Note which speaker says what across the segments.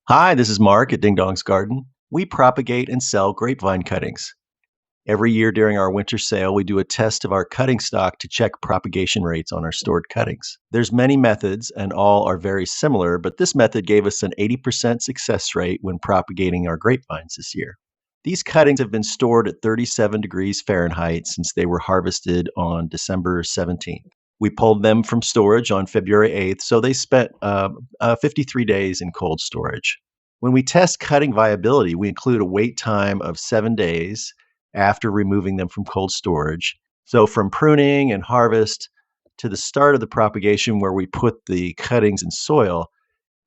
Speaker 1: Hi, this is Mark at Ding Dong's Garden. We propagate and sell grapevine cuttings. Every year during our winter sale, we do a test of our cutting stock to check propagation rates on our stored cuttings. There's many methods and all are very similar, but this method gave us an 80% success rate when propagating our grapevines this year. These cuttings have been stored at 37 degrees Fahrenheit since they were harvested on December 17th. We pulled them from storage on February 8th, so they spent 53 days in cold storage. When we test cutting viability, we include a wait time of 7 days after removing them from cold storage. So, from pruning and harvest to the start of the propagation, where we put the cuttings in soil,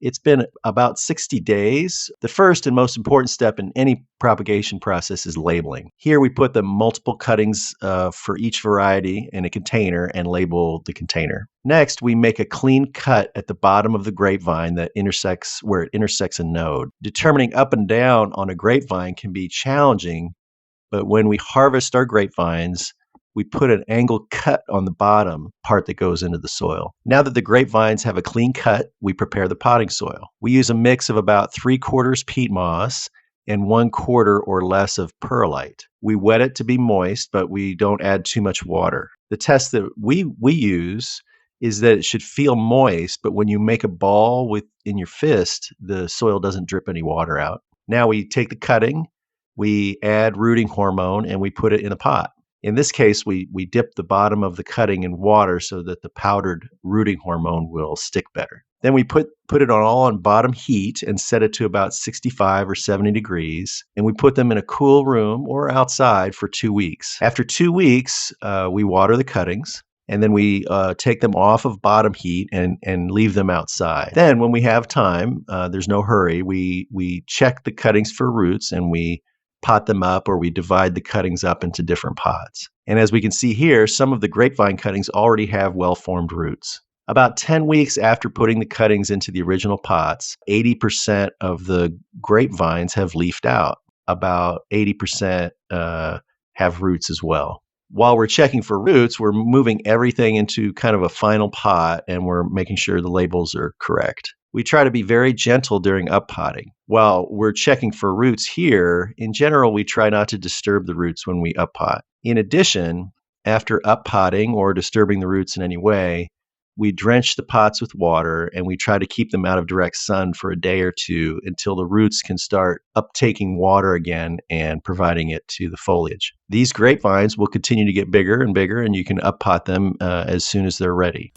Speaker 1: it's been about 60 days. The first and most important step in any propagation process is labeling. Here we put the multiple cuttings for each variety in a container and label the container. Next, we make a clean cut at the bottom of the grapevine that intersects where it intersects a node. Determining up and down on a grapevine can be challenging, but when we harvest our grapevines, we put an angled cut on the bottom part that goes into the soil. Now that the grapevines have a clean cut, we prepare the potting soil. We use a mix of about 3/4 peat moss and 1/4 or less of perlite. We wet it to be moist, but we don't add too much water. The test that we use is that it should feel moist, but when you make a ball in your fist, the soil doesn't drip any water out. Now we take the cutting, we add rooting hormone, and we put it in a pot. In this case, we dip the bottom of the cutting in water so that the powdered rooting hormone will stick better. Then we put it on bottom heat and set it to about 65 or 70 degrees. And we put them in a cool room or outside for 2 weeks. After 2 weeks, we water the cuttings. And then we take them off of bottom heat and leave them outside. Then when we have time, there's no hurry, we check the cuttings for roots and we pot them up, or we divide the cuttings up into different pots. And as we can see here, some of the grapevine cuttings already have well-formed roots. About 10 weeks after putting the cuttings into the original pots, 80% of the grapevines have leafed out. About 80% have roots as well. While we're checking for roots, we're moving everything into kind of a final pot, and we're making sure the labels are correct. We try to be very gentle during uppotting. While we're checking for roots here, in general, we try not to disturb the roots when we uppot. In addition, after uppotting or disturbing the roots in any way, we drench the pots with water and we try to keep them out of direct sun for a day or two until the roots can start uptaking water again and providing it to the foliage. These grapevines will continue to get bigger and bigger, and you can uppot them as soon as they're ready.